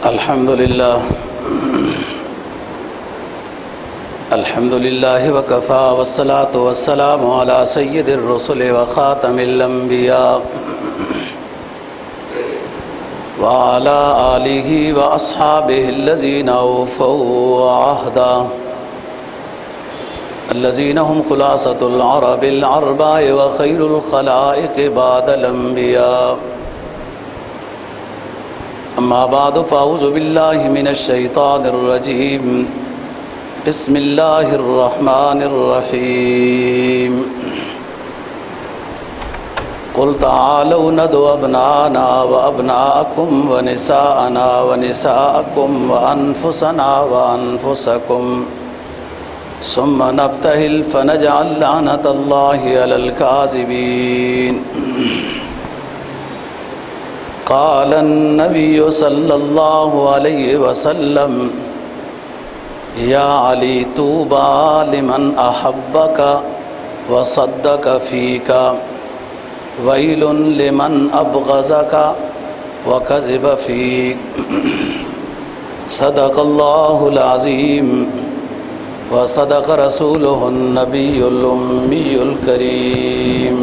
الحمد لله وكفى والصلاة والسلام على سيد الرسل وخاتم الأنبياء وعلى آله وأصحابه الذين أوفوا عهدا الذين هم خلاصة العرب العرباء وخير الخلائق بعد الأنبياء. أما بعد فأعوذ بالله من الشيطان الرجيم. بسم الله الرحمن الرحيم. قل تعالوا ندعو أبناءنا وأبناءكم ونساءنا ونساءكم وأنفسنا وأنفسكم ثم نبتهل فنجعل لعنة الله على الكاذبين. قال النبي صلى الله عليه وسلم يا علي طوبى لمن أحبك وصدق فيك ويل لمن أبغضك وكذب فيك. صدق الله العظيم وصدق رسوله النبي الأمي الكريم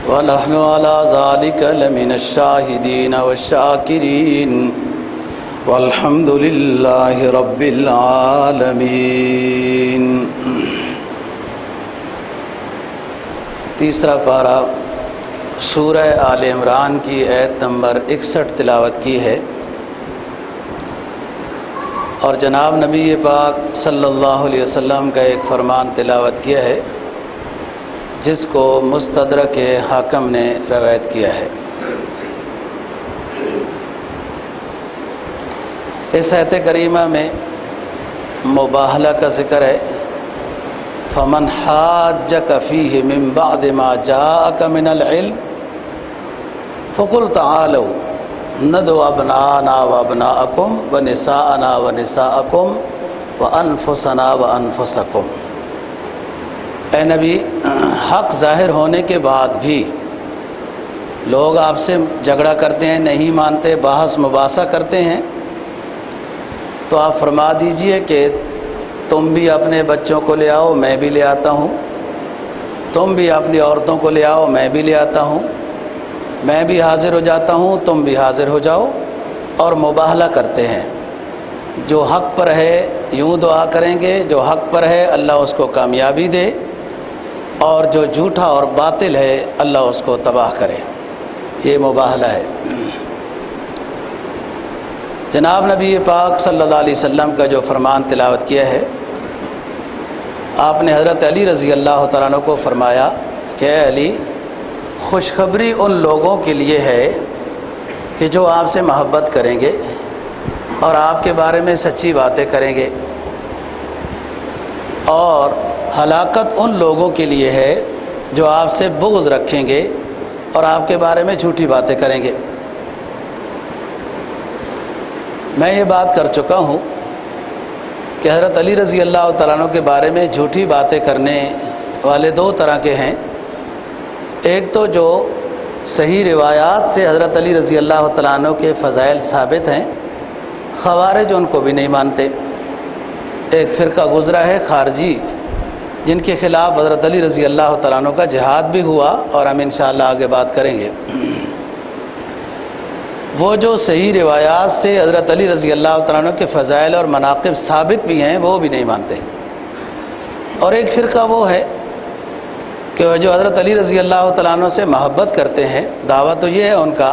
ونحن على ذلك لمن الشاهدين والشاكرين والحمد لله رب العالمين. تیسرا پارہ سورہ آل عمران کی آیت نمبر 61 تلاوت کی ہے، اور جناب نبی پاک صلی اللہ علیہ وسلم کا ایک فرمان تلاوت کیا ہے جس کو مستدرک حاکم نے روایت کیا ہے. اس آیت کریمہ میں مباہلہ کا ذکر ہے. فمن حاجک فیہ من بعد ما جاءک من العلم فقل تعالوا ندعو ابناءنا وابناءکم ونساءنا ونساءکم وانفسنا وانفسکم. اے نبی، حق ظاہر ہونے کے بعد بھی لوگ آپ سے جھگڑا کرتے ہیں، نہیں مانتے، بحث مباحثہ کرتے ہیں، تو آپ فرما دیجئے کہ تم بھی اپنے بچوں کو لے آؤ، میں بھی لے آتا ہوں، تم بھی اپنی عورتوں کو لے آؤ، میں بھی لے آتا ہوں، میں بھی حاضر ہو جاتا ہوں، تم بھی حاضر ہو جاؤ، اور مباہلہ کرتے ہیں. جو حق پر ہے یوں دعا کریں گے، جو حق پر ہے اللہ اس کو کامیابی دے، اور جو جھوٹا اور باطل ہے اللہ اس کو تباہ کرے. یہ مباہلہ ہے. جناب نبی پاک صلی اللہ علیہ وسلم کا جو فرمان تلاوت کیا ہے، آپ نے حضرت علی رضی اللہ تعالیٰ عنہ کو فرمایا کہ اے علی، خوشخبری ان لوگوں کے لیے ہے کہ جو آپ سے محبت کریں گے اور آپ کے بارے میں سچی باتیں کریں گے، اور ہلاکت ان لوگوں کے لیے ہے جو آپ سے بغض رکھیں گے اور آپ کے بارے میں جھوٹی باتیں کریں گے. میں یہ بات کر چکا ہوں کہ حضرت علی رضی اللہ تعالیٰ عنہ کے بارے میں جھوٹی باتیں کرنے والے دو طرح کے ہیں. ایک تو جو صحیح روایات سے حضرت علی رضی اللہ تعالیٰ عنہ کے فضائل ثابت ہیں، خوارج ان کو بھی نہیں مانتے. ایک فرقہ گزرا ہے خارجی، جن کے خلاف حضرت علی رضی اللہ تعالیٰ عنہ کا جہاد بھی ہوا، اور ہم انشاءاللہ آگے بات کریں گے. وہ جو صحیح روایات سے حضرت علی رضی اللہ تعالیٰ عنہ کے فضائل اور مناقب ثابت بھی ہیں، وہ بھی نہیں مانتے. اور ایک فرقہ وہ ہے کہ جو حضرت علی رضی اللہ تعالیٰ عنہ سے محبت کرتے ہیں، دعویٰ تو یہ ہے ان کا،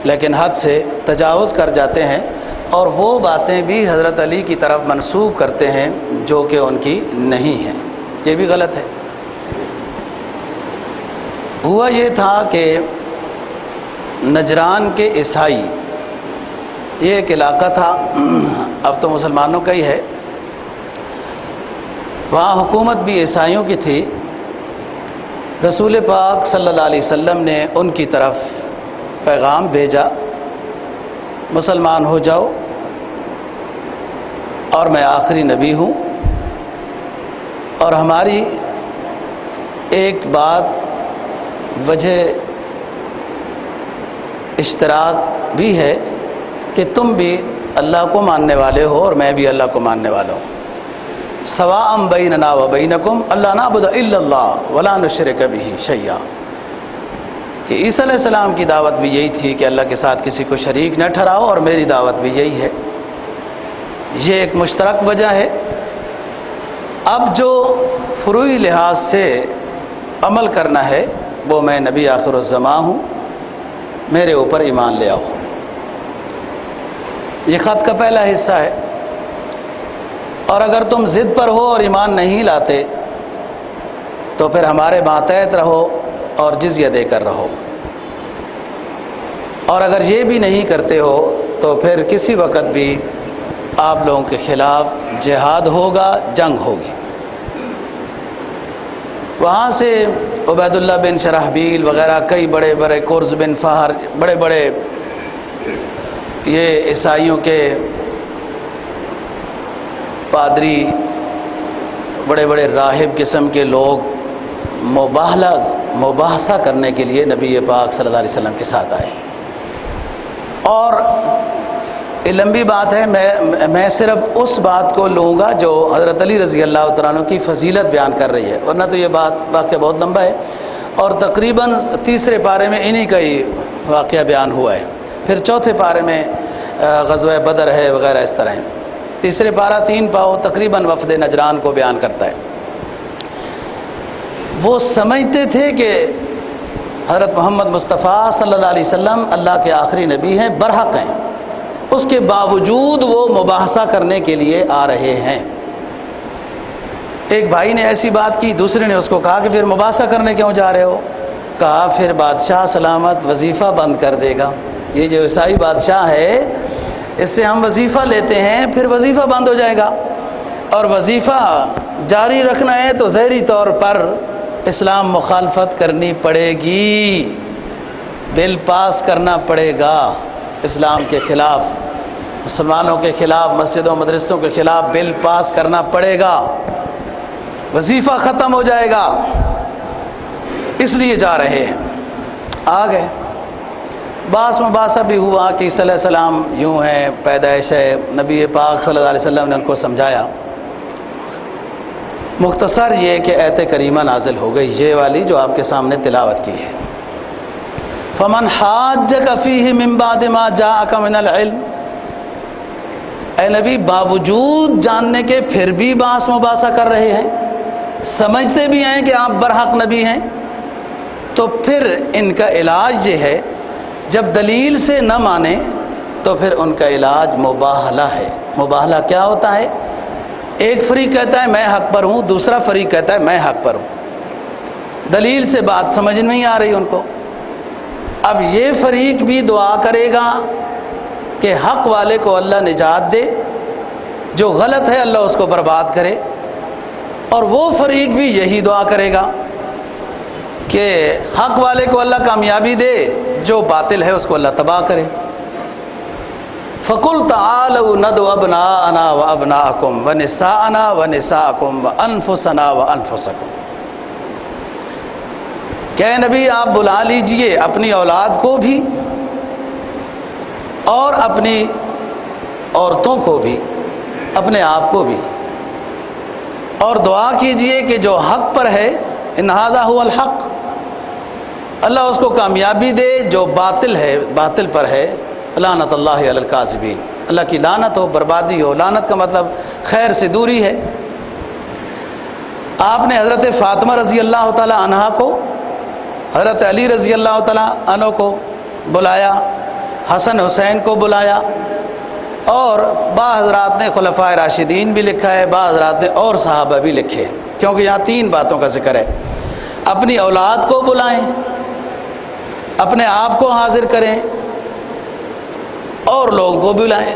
لیکن حد سے تجاوز کر جاتے ہیں، اور وہ باتیں بھی حضرت علی کی طرف منسوب کرتے ہیں جو کہ ان کی نہیں ہیں. یہ بھی غلط ہے. ہوا یہ تھا کہ نجران کے عیسائی، یہ ایک علاقہ تھا، اب تو مسلمانوں کا ہی ہے، وہاں حکومت بھی عیسائیوں کی تھی. رسول پاک صلی اللہ علیہ وسلم نے ان کی طرف پیغام بھیجا، مسلمان ہو جاؤ، اور میں آخری نبی ہوں، اور ہماری ایک بات وجہ اشتراک بھی ہے کہ تم بھی اللہ کو ماننے والے ہو اور میں بھی اللہ کو ماننے والا ہوں. سواء بیننا و بینکم اللہ نعبد الا اللہ ولا نشرک بہ شیئا. کہ عیسیٰ علیہ السلام کی دعوت بھی یہی تھی کہ اللہ کے ساتھ کسی کو شریک نہ ٹھہراؤ، اور میری دعوت بھی یہی ہے. یہ ایک مشترک وجہ ہے. اب جو فروعی لحاظ سے عمل کرنا ہے وہ میں نبی آخر الزماں ہوں، میرے اوپر ایمان لے آؤ. یہ خط کا پہلا حصہ ہے. اور اگر تم ضد پر ہو اور ایمان نہیں لاتے تو پھر ہمارے ماتحت رہو اور جزیہ دے کر رہو. اور اگر یہ بھی نہیں کرتے ہو تو پھر کسی وقت بھی آپ لوگوں کے خلاف جہاد ہوگا، جنگ ہوگی. وہاں سے عبید اللہ بن شرحبیل وغیرہ کئی بڑے بڑے، قرز بن فہر، بڑے بڑے یہ عیسائیوں کے پادری، بڑے بڑے راہب قسم کے لوگ مباحثہ کرنے کے لیے نبی پاک صلی اللہ علیہ وسلم کے ساتھ آئے. اور یہ لمبی بات ہے، میں صرف اس بات کو لوں گا جو حضرت علی رضی اللہ تعالیٰ عنہ کی فضیلت بیان کر رہی ہے، ورنہ تو یہ واقعہ بہت لمبا ہے. اور تقریباً تیسرے پارے میں انہی کا ہی واقعہ بیان ہوا ہے. پھر چوتھے پارے میں غزوہ بدر ہے وغیرہ اس طرح ہے. تیسرے پارہ 3 پاؤ تقریباً وفد نجران کو بیان کرتا ہے. وہ سمجھتے تھے کہ حضرت محمد مصطفیٰ صلی اللہ علیہ وسلم اللہ کے آخری نبی ہیں، برحق ہیں. اس کے باوجود وہ مباحثہ کرنے کے لیے آ رہے ہیں. ایک بھائی نے ایسی بات کی، دوسرے نے اس کو کہا کہ پھر مباحثہ کرنے کیوں جا رہے ہو؟ کہا پھر بادشاہ سلامت وظیفہ بند کر دے گا. یہ جو عیسائی بادشاہ ہے اس سے ہم وظیفہ لیتے ہیں، پھر وظیفہ بند ہو جائے گا. اور وظیفہ جاری رکھنا ہے تو ظاہری طور پر اسلام مخالفت کرنی پڑے گی، بل پاس کرنا پڑے گا اسلام کے خلاف، مسلمانوں کے خلاف، مسجدوں مدرسوں کے خلاف بل پاس کرنا پڑے گا. وظیفہ ختم ہو جائے گا، اس لیے جا رہے ہیں. آ گئے. بعض مباحثہ بھی ہوا کہ صلی اللہ علیہ وسلم یوں ہیں، پیدائش ہے. نبی پاک صلی اللہ علیہ وسلم نے ان کو سمجھایا. مختصر یہ کہ آیت کریمہ نازل ہو گئی، یہ والی جو آپ کے سامنے تلاوت کی ہے. فمن حاجک فیہ من بعد ما جاءک من العلم. اے نبی باوجود جاننے کے پھر بھی بحث مباحثہ کر رہے ہیں، سمجھتے بھی ہیں کہ آپ برحق نبی ہیں. تو پھر ان کا علاج یہ ہے، جب دلیل سے نہ مانے تو پھر ان کا علاج مباہلہ ہے. مباہلہ کیا ہوتا ہے؟ ایک فریق کہتا ہے میں حق پر ہوں، دوسرا فریق کہتا ہے میں حق پر ہوں. دلیل سے بات سمجھ نہیں آ رہی ان کو. اب یہ فریق بھی دعا کرے گا کہ حق والے کو اللہ نجات دے، جو غلط ہے اللہ اس کو برباد کرے. اور وہ فریق بھی یہی دعا کرے گا کہ حق والے کو اللہ کامیابی دے، جو باطل ہے اس کو اللہ تباہ کرے. فَقُلْ تَعَالَوْا نَدْعُ أَبْنَاءَنَا وَأَبْنَاءَكُمْ وَنِسَاءَنَا وَنِسَاءَكُمْ وَأَنفُسَنَا وَأَنفُسَكُمْ. کہ نبی آپ بلا لیجئے اپنی اولاد کو بھی اور اپنی عورتوں کو بھی، اپنے آپ کو بھی، اور دعا کیجئے کہ جو حق پر ہے ان ھذا ھو الحق، اللہ اس کو کامیابی دے. جو باطل ہے، باطل پر ہے، لعنت اللہ علی الکاذبین، اللہ کی لعنت ہو، بربادی ہو. لعنت کا مطلب خیر سے دوری ہے. آپ نے حضرت فاطمہ رضی اللہ تعالی عنہا کو، حضرت علی رضی اللہ تعالی عنہ کو بلایا، حسن حسین کو بلایا، اور بعض حضرات نے خلفائے راشدین بھی لکھا ہے، بعض حضرات نے اور صحابہ بھی لکھے ہیں، کیونکہ یہاں 3 باتوں کا ذکر ہے. اپنی اولاد کو بلائیں، اپنے آپ کو حاضر کریں، اور لوگوں کو بلائیں،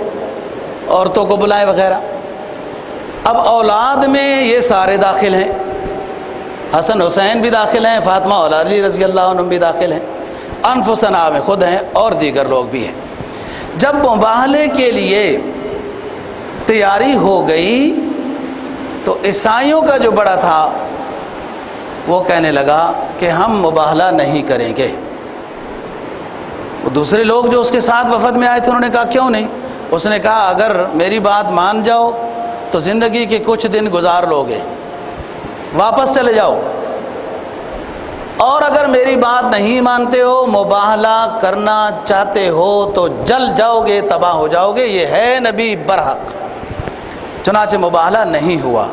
عورتوں کو بلائیں وغیرہ. اب اولاد میں یہ سارے داخل ہیں، حسن حسین بھی داخل ہیں، فاطمہ اور علی رضی اللہ عنہ بھی داخل ہیں، انفسنا میں خود ہیں، اور دیگر لوگ بھی ہیں. جب مباہلے کے لیے تیاری ہو گئی تو عیسائیوں کا جو بڑا تھا وہ کہنے لگا کہ ہم مباہلہ نہیں کریں گے. دوسرے لوگ جو اس کے ساتھ وفد میں آئے تھے انہوں نے کہا کیوں نہیں؟ اس نے کہا اگر میری بات مان جاؤ تو زندگی کے کچھ دن گزار لوگے، واپس چلے جاؤ، اور اگر میری بات نہیں مانتے ہو، مباہلہ کرنا چاہتے ہو تو جل جاؤ گے، تباہ ہو جاؤ گے، یہ ہے نبی برحق۔ چنانچہ مباہلہ نہیں ہوا۔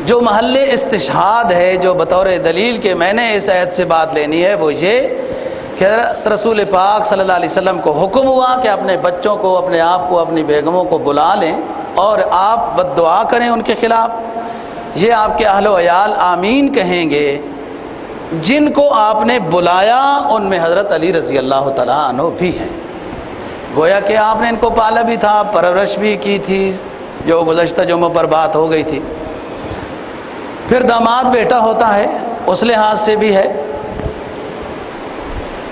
جو محل استشہاد ہے، جو بطور دلیل کہ میں نے اس عہد سے بات لینی ہے، وہ یہ کہ حضرت رسول پاک صلی اللہ علیہ وسلم کو حکم ہوا کہ اپنے بچوں کو، اپنے آپ کو، اپنی بیگموں کو بلا لیں اور آپ بد دعا کریں ان کے خلاف۔ یہ آپ کے اہل و عیال آمین کہیں گے۔ جن کو آپ نے بلایا ان میں حضرت علی رضی اللہ تعالیٰ عنہ بھی ہیں۔ گویا کہ آپ نے ان کو پالا بھی تھا، پرورش بھی کی تھی، جو گزشتہ جمعہ پر بات ہو گئی تھی۔ پھر داماد بیٹا ہوتا ہے، اس لحاظ سے بھی ہے۔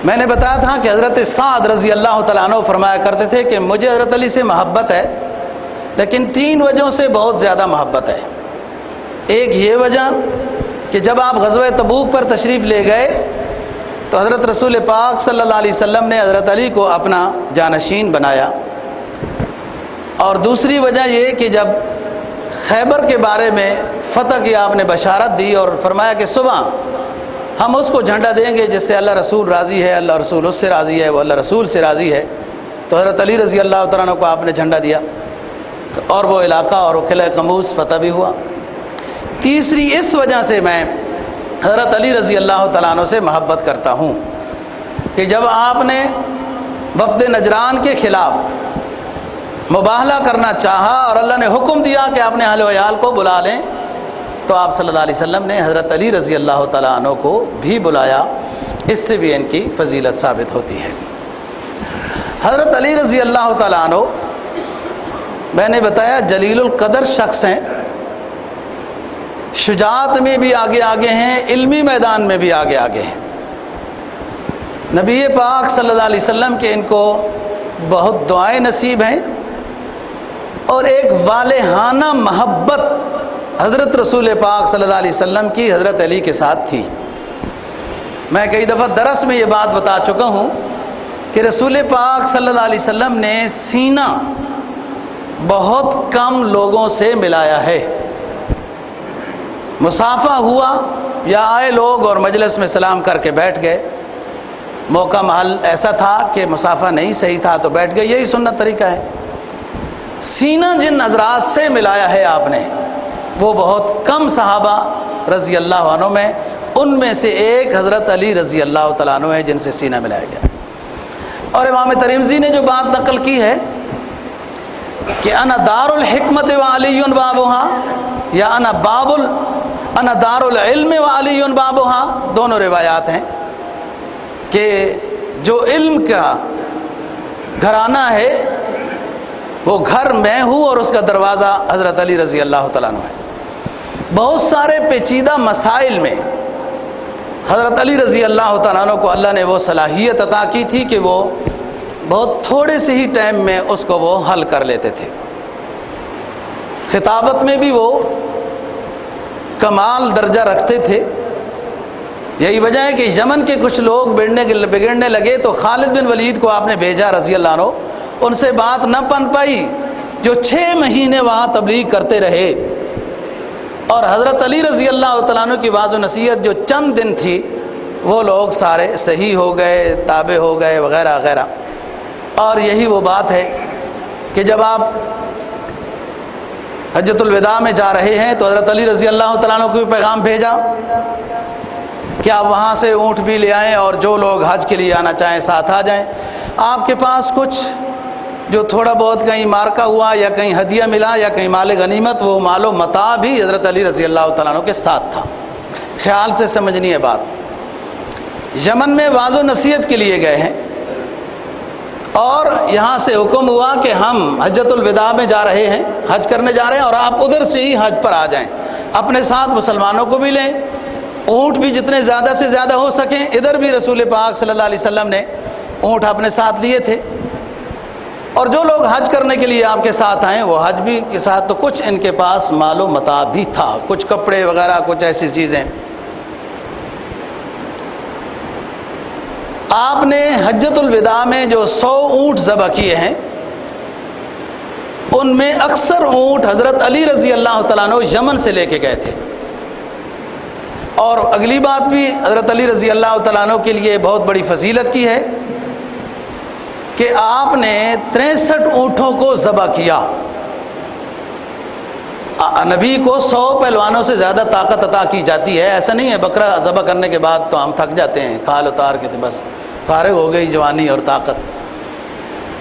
میں نے بتایا تھا کہ حضرت سعد رضی اللہ تعالیٰ عنہ فرمایا کرتے تھے کہ مجھے حضرت علی سے محبت ہے، لیکن 3 وجہوں سے بہت زیادہ محبت ہے۔ ایک یہ وجہ کہ جب آپ غزوہ تبوک پر تشریف لے گئے تو حضرت رسول پاک صلی اللہ علیہ وسلم نے حضرت علی کو اپنا جانشین بنایا، اور دوسری وجہ یہ کہ جب خیبر کے بارے میں فتح کی آپ نے بشارت دی اور فرمایا کہ صبح ہم اس کو جھنڈا دیں گے جس سے اللہ رسول راضی ہے، اللہ رسول اس سے راضی ہے، وہ اللہ رسول سے راضی ہے، تو حضرت علی رضی اللہ تعالیٰ عنہ کو آپ نے جھنڈا دیا اور وہ علاقہ اور وہ قلعہ قموس فتح بھی ہوا۔ تیسری اس وجہ سے میں حضرت علی رضی اللہ تعالیٰ عنہ سے محبت کرتا ہوں کہ جب آپ نے وفد نجران کے خلاف مباہلہ کرنا چاہا اور اللہ نے حکم دیا کہ اپنے اہل و عیال کو بلا لیں، تو آپ صلی اللہ علیہ وسلم نے حضرت علی رضی اللہ تعالیٰ عنہ کو بھی بلایا۔ اس سے بھی ان کی فضیلت ثابت ہوتی ہے۔ حضرت علی رضی اللہ تعالیٰ عنہ میں نے بتایا جلیل القدر شخص ہیں، شجاعت میں بھی آگے آگے ہیں، علمی میدان میں بھی آگے آگے ہیں۔ نبی پاک صلی اللہ علیہ وسلم کے ان کو بہت دعائیں نصیب ہیں، اور ایک والہانہ محبت حضرت رسول پاک صلی اللہ علیہ وسلم کی حضرت علی کے ساتھ تھی۔ میں کئی دفعہ درس میں یہ بات بتا چکا ہوں کہ رسول پاک صلی اللہ علیہ وسلم نے سینہ بہت کم لوگوں سے ملایا ہے۔ مصافحہ ہوا یا آئے لوگ اور مجلس میں سلام کر کے بیٹھ گئے، موقع محل ایسا تھا کہ مصافحہ نہیں صحیح تھا تو بیٹھ گئے، یہی سنت طریقہ ہے۔ سینہ جن حضرات سے ملایا ہے آپ نے وہ بہت کم صحابہ رضی اللہ عنہ میں، ان میں سے ایک حضرت علی رضی اللہ تعالیٰ عنہ ہے جن سے سینہ ملایا گیا۔ اور امام ترمذی نے جو بات نقل کی ہے کہ انا دار الحکمت وعلی بابھا، یا انا دار العلم وعلی بابھا، دونوں روایات ہیں کہ جو علم کا گھرانہ ہے وہ گھر میں ہوں اور اس کا دروازہ حضرت علی رضی اللہ تعالیٰ عنہ ہے۔ بہت سارے پیچیدہ مسائل میں حضرت علی رضی اللہ تعالیٰ عنہ کو اللہ نے وہ صلاحیت عطا کی تھی کہ وہ بہت تھوڑے سے ہی ٹائم میں اس کو وہ حل کر لیتے تھے۔ خطابت میں بھی وہ کمال درجہ رکھتے تھے۔ یہی وجہ ہے کہ یمن کے کچھ لوگ بگڑنے لگے تو خالد بن ولید کو آپ نے بھیجا رضی اللہ عنہ، ان سے بات نہ پن پائی، جو 6 مہینے وہاں تبلیغ کرتے رہے، اور حضرت علی رضی اللہ تعالیٰ عنہ کی واعظ و نصیحت جو چند دن تھی وہ لوگ سارے صحیح ہو گئے، تابع ہو گئے وغیرہ وغیرہ۔ اور یہی وہ بات ہے کہ جب آپ حجۃ الوداع میں جا رہے ہیں تو حضرت علی رضی اللہ تعالیٰ عنہ کو بھی پیغام بھیجا کہ آپ وہاں سے اونٹ بھی لے آئیں اور جو لوگ حج کے لیے آنا چاہیں ساتھ آ جائیں۔ آپ کے پاس کچھ جو تھوڑا بہت کہیں مارکا ہوا یا کہیں ہدیہ ملا یا کہیں مال غنیمت، وہ مال و متاع بھی حضرت علی رضی اللہ تعالیٰ عنہ کے ساتھ تھا۔ خیال سے سمجھنی ہے بات۔ یمن میں واعظ و نصیحت کے لیے گئے ہیں اور یہاں سے حکم ہوا کہ ہم حجۃ الوداع میں جا رہے ہیں، حج کرنے جا رہے ہیں، اور آپ ادھر سے ہی حج پر آ جائیں، اپنے ساتھ مسلمانوں کو بھی لیں، اونٹ بھی جتنے زیادہ سے زیادہ ہو سکیں۔ ادھر بھی رسول پاک صلی اللہ علیہ وسلم نے اونٹ اپنے ساتھ لیے تھے، اور جو لوگ حج کرنے کے لیے آپ کے ساتھ آئیں وہ حج بھی کے ساتھ، تو کچھ ان کے پاس مال و متاع بھی تھا، کچھ کپڑے وغیرہ، کچھ ایسی چیزیں۔ آپ نے حجۃ الوداع میں جو 100 اونٹ ذبح کیے ہیں ان میں اکثر اونٹ حضرت علی رضی اللہ تعالیٰ عنہ یمن سے لے کے گئے تھے. اور اگلی بات بھی حضرت علی رضی اللہ تعالیٰ عنہ کے لیے بہت بڑی فضیلت کی ہے کہ آپ نے 63 اونٹوں کو ذبح کیا. نبی کو 100 پہلوانوں سے زیادہ طاقت عطا کی جاتی ہے. ایسا نہیں ہے بکرا ذبح کرنے کے بعد تو ہم تھک جاتے ہیں, کھال اتار کے تو بس فارغ ہو گئی جوانی اور طاقت.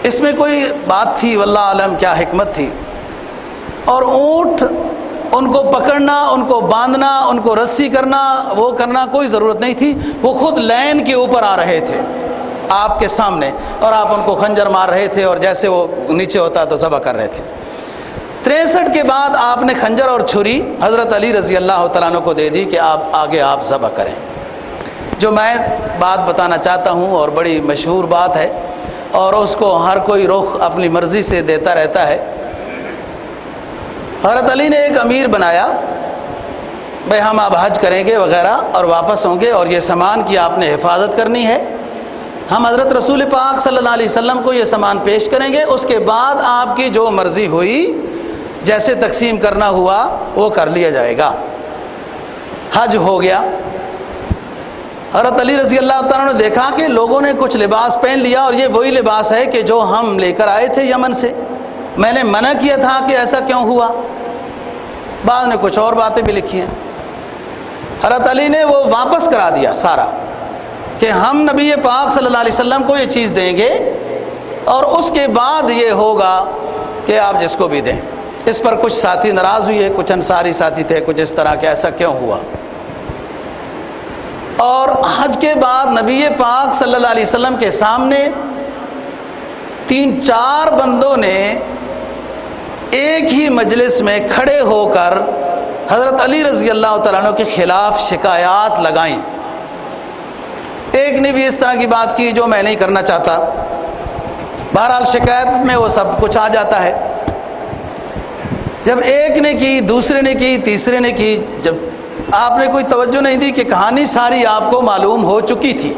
اس میں کوئی بات تھی واللہ عالم کیا حکمت تھی. اور اونٹ ان کو پکڑنا, ان کو باندھنا, ان کو رسی کرنا, وہ کرنا کوئی ضرورت نہیں تھی. وہ خود لین کے اوپر آ رہے تھے آپ کے سامنے اور آپ ان کو خنجر مار رہے تھے اور جیسے وہ نیچے ہوتا تو ذبح کر رہے تھے. 63 کے بعد آپ نے خنجر اور چھری حضرت علی رضی اللہ تعالیٰ عنہ کو دے دی کہ آپ آگے آپ ذبح کریں. جو میں بات بتانا چاہتا ہوں اور بڑی مشہور بات ہے اور اس کو ہر کوئی رخ اپنی مرضی سے دیتا رہتا ہے. حضرت علی نے ایک امیر بنایا, بھائی ہم اب حج کریں گے وغیرہ اور واپس ہوں گے اور یہ سامان کی آپ نے حفاظت کرنی ہے. ہم حضرت رسول پاک صلی اللہ علیہ وسلم کو یہ سامان پیش کریں گے, اس کے بعد آپ کی جو مرضی ہوئی جیسے تقسیم کرنا ہوا وہ کر لیا جائے گا. حج ہو گیا. حضرت علی رضی اللہ تعالیٰ نے دیکھا کہ لوگوں نے کچھ لباس پہن لیا اور یہ وہی لباس ہے کہ جو ہم لے کر آئے تھے یمن سے. میں نے منع کیا تھا کہ ایسا کیوں ہوا. بعض نے کچھ اور باتیں بھی لکھی ہیں. حضرت علی نے وہ واپس کرا دیا سارا کہ ہم نبی پاک صلی اللہ علیہ وسلم کو یہ چیز دیں گے اور اس کے بعد یہ ہوگا کہ آپ جس کو بھی دیں. اس پر کچھ ساتھی ناراض ہوئے, کچھ انصاری ساتھی تھے, کچھ اس طرح کہ ایسا کیوں ہوا. اور حج کے بعد نبی پاک صلی اللہ علیہ وسلم کے سامنے 3-4 بندوں نے ایک ہی مجلس میں کھڑے ہو کر حضرت علی رضی اللہ تعالیٰ عنہ کے خلاف شکایات لگائیں. ایک نے بھی اس طرح کی بات کی جو میں نہیں کرنا چاہتا. بہرحال شکایت میں وہ سب کچھ آ جاتا ہے. جب ایک نے کی, دوسرے نے کی, تیسرے نے کی, جب آپ نے کوئی توجہ نہیں دی کہ کہانی ساری آپ کو معلوم ہو چکی تھی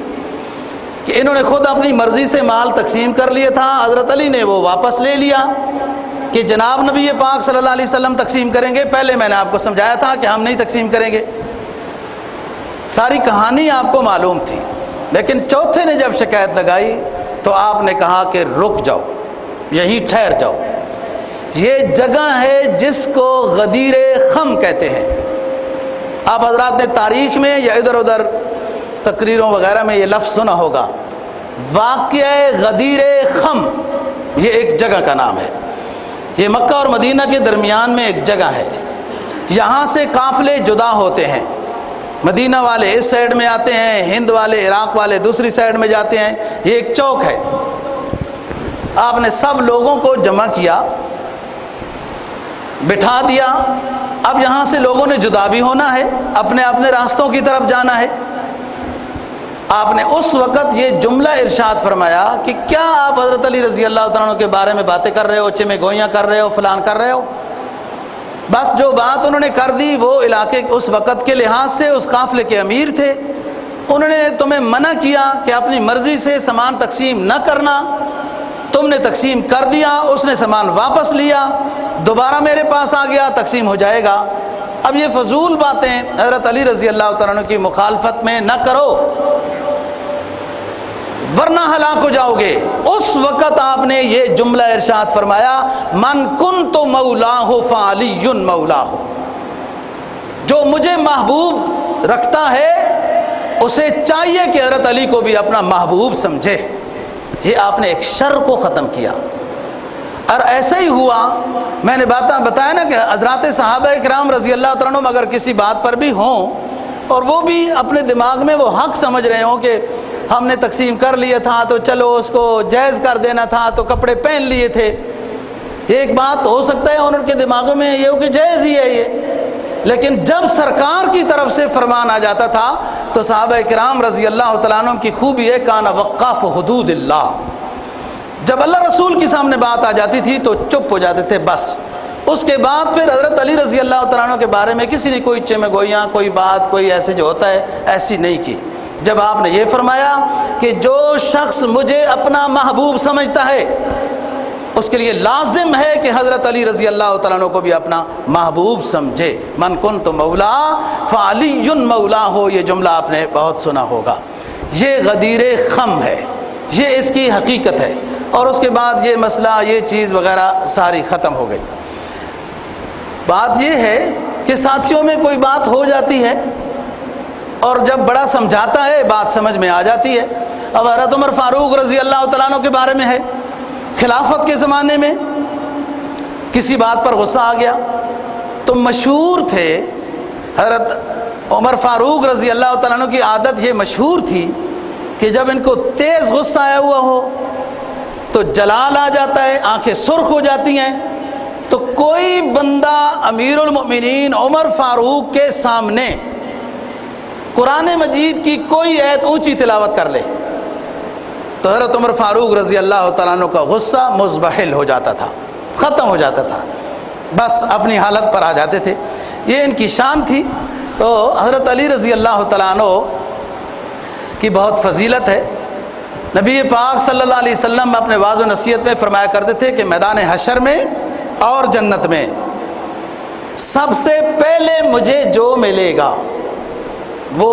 کہ انہوں نے خود اپنی مرضی سے مال تقسیم کر لیا تھا. حضرت علی نے وہ واپس لے لیا کہ جناب نبی پاک صلی اللہ علیہ وسلم تقسیم کریں گے. پہلے میں نے آپ کو سمجھایا تھا کہ ہم نہیں تقسیم کریں گے. ساری کہانی آپ کو معلوم تھی. لیکن چوتھے نے جب شکایت لگائی تو آپ نے کہا کہ رک جاؤ, یہیں ٹھہر جاؤ. یہ جگہ ہے جس کو غدیر خم کہتے ہیں. آپ حضرات نے تاریخ میں یا ادھر ادھر تقریروں وغیرہ میں یہ لفظ سنا ہوگا. واقعہ غدیر خم یہ ایک جگہ کا نام ہے. یہ مکہ اور مدینہ کے درمیان میں ایک جگہ ہے. یہاں سے قافلے جدا ہوتے ہیں. مدینہ والے اس سائیڈ میں آتے ہیں, ہند والے, عراق والے دوسری سائیڈ میں جاتے ہیں. یہ ایک چوک ہے. آپ نے سب لوگوں کو جمع کیا, بٹھا دیا. اب یہاں سے لوگوں نے جدا بھی ہونا ہے, اپنے اپنے راستوں کی طرف جانا ہے. آپ نے اس وقت یہ جملہ ارشاد فرمایا کہ کیا آپ حضرت علی رضی اللہ تعالیٰ عنہ کے بارے میں باتیں کر رہے ہو, چمے گوئیاں کر رہے ہو, فلان کر رہے ہو. بس جو بات انہوں نے کر دی وہ علاقے اس وقت کے لحاظ سے اس قافلے کے امیر تھے. انہوں نے تمہیں منع کیا کہ اپنی مرضی سے سامان تقسیم نہ کرنا. تم نے تقسیم کر دیا, اس نے سامان واپس لیا, دوبارہ میرے پاس آ گیا, تقسیم ہو جائے گا. اب یہ فضول باتیں حضرت علی رضی اللہ تعالیٰ عنہ کی مخالفت میں نہ کرو ورنہ ہلاک ہو جاؤ گے. اس وقت آپ نے یہ جملہ ارشاد فرمایا, من کنت مولاہ فعلی مولاہ. جو مجھے محبوب رکھتا ہے اسے چاہیے کہ حضرت علی کو بھی اپنا محبوب سمجھے. یہ آپ نے ایک شر کو ختم کیا. اور ایسا ہی ہوا, میں نے بتایا نا کہ حضرات صحابہ کرام رضی اللہ تعالیٰ عنہ اگر کسی بات پر بھی ہوں اور وہ بھی اپنے دماغ میں وہ حق سمجھ رہے ہوں کہ ہم نے تقسیم کر لیا تھا تو چلو اس کو جائز کر دینا تھا تو کپڑے پہن لیے تھے, ایک بات ہو سکتا ہے ان کے دماغوں میں یہ ہو کہ جائز ہی ہے یہ. لیکن جب سرکار کی طرف سے فرمان آ جاتا تھا تو صحابہ کرام رضی اللہ تعالیٰ عنہ کی خوبی ہے کان وقاف حدود اللہ. جب اللہ رسول کے سامنے بات آ جاتی تھی تو چپ ہو جاتے تھے بس. اس کے بعد پھر حضرت علی رضی اللہ تعالیٰ عنہ کے بارے میں کسی نے کوئی چمے گوئیاں, کوئی بات, کوئی ایسے جو ہوتا ہے ایسی نہیں کی. جب آپ نے یہ فرمایا کہ جو شخص مجھے اپنا محبوب سمجھتا ہے اس کے لیے لازم ہے کہ حضرت علی رضی اللہ تعالیٰ عنہ کو بھی اپنا محبوب سمجھے. من کنت مولا فعلی مولا ہو، یہ جملہ آپ نے بہت سنا ہوگا. یہ غدیر خم ہے، یہ اس کی حقیقت ہے. اور اس کے بعد یہ مسئلہ، یہ چیز وغیرہ ساری ختم ہو گئی. بات یہ ہے کہ ساتھیوں میں کوئی بات ہو جاتی ہے اور جب بڑا سمجھاتا ہے بات سمجھ میں آ جاتی ہے. اب حضرت عمر فاروق رضی اللہ تعالیٰ عنہ کے بارے میں ہے، خلافت کے زمانے میں کسی بات پر غصہ آ گیا تو مشہور تھے حضرت عمر فاروق رضی اللہ تعالیٰ عنہ کی عادت یہ مشہور تھی کہ جب ان کو تیز غصہ آیا ہوا ہو تو جلال آ جاتا ہے، آنکھیں سرخ ہو جاتی ہیں. تو کوئی بندہ امیر المؤمنین عمر فاروق کے سامنے قرآن مجید کی کوئی آیت اونچی تلاوت کر لے تو حضرت عمر فاروق رضی اللہ تعالیٰ عنہ کا غصہ مزبحل ہو جاتا تھا، ختم ہو جاتا تھا، بس اپنی حالت پر آ جاتے تھے. یہ ان کی شان تھی. تو حضرت علی رضی اللہ تعالیٰ عنہ کی بہت فضیلت ہے. نبی پاک صلی اللہ علیہ وسلم اپنے وعظ و نصیحت میں فرمایا کرتے تھے کہ میدان حشر میں اور جنت میں سب سے پہلے مجھے جو ملے گا وہ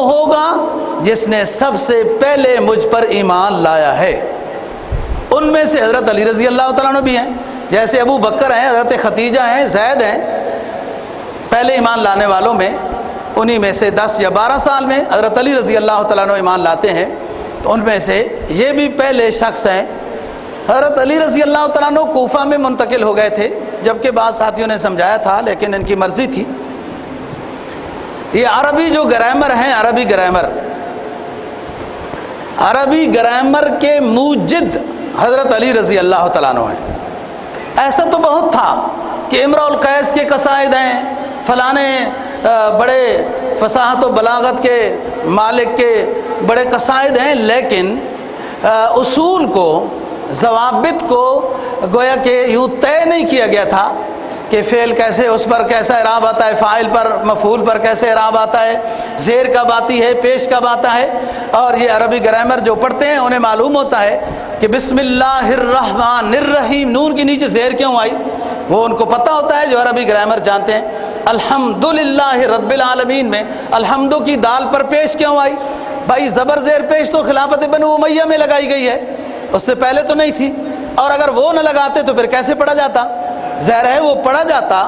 ہوگا جس نے سب سے پہلے مجھ پر ایمان لایا ہے. ان میں سے حضرت علی رضی اللہ تعالیٰ عنہ بھی ہیں، جیسے ابو بکر ہیں، حضرت خدیجہ ہیں، زید ہیں. پہلے ایمان لانے والوں میں انہی میں سے 10 یا 12 سال میں حضرت علی رضی اللہ تعالیٰ عنہ ایمان لاتے ہیں. تو ان میں سے یہ بھی پہلے شخص ہیں. حضرت علی رضی اللہ تعالیٰ عنہ کوفہ میں منتقل ہو گئے تھے، جبکہ بعض ساتھیوں نے سمجھایا تھا لیکن ان کی مرضی تھی. یہ عربی جو گرامر ہیں، عربی گرامر کے موجد حضرت علی رضی اللہ تعالیٰ عنہ ہیں. ایسا تو بہت تھا کہ امرؤ القیس کے قصائد ہیں، فلانے بڑے فصاحت و بلاغت کے مالک کے بڑے قصائد ہیں، لیکن اصول کو، ضوابط کو گویا کہ یوں طے نہیں کیا گیا تھا کہ فعل کیسے، اس پر کیسا اعراب آتا ہے، فاعل پر، مفعول پر کیسے اعراب آتا ہے، زیر کب آتی ہے، پیش کب آتا ہے. اور یہ عربی گرامر جو پڑھتے ہیں انہیں معلوم ہوتا ہے کہ بسم اللہ الرحمن الرحیم نون کے نیچے زیر کیوں آئی، وہ ان کو پتہ ہوتا ہے جو عربی گرامر جانتے ہیں. الحمدللہ رب العالمین میں الحمد کی دال پر پیش کیوں آئی؟ بھائی زبر زیر پیش تو خلافت بنو امیہ میں لگائی گئی ہے، اس سے پہلے تو نہیں تھی. اور اگر وہ نہ لگاتے تو پھر کیسے پڑھا جاتا؟ ظاہر ہے وہ پڑھا جاتا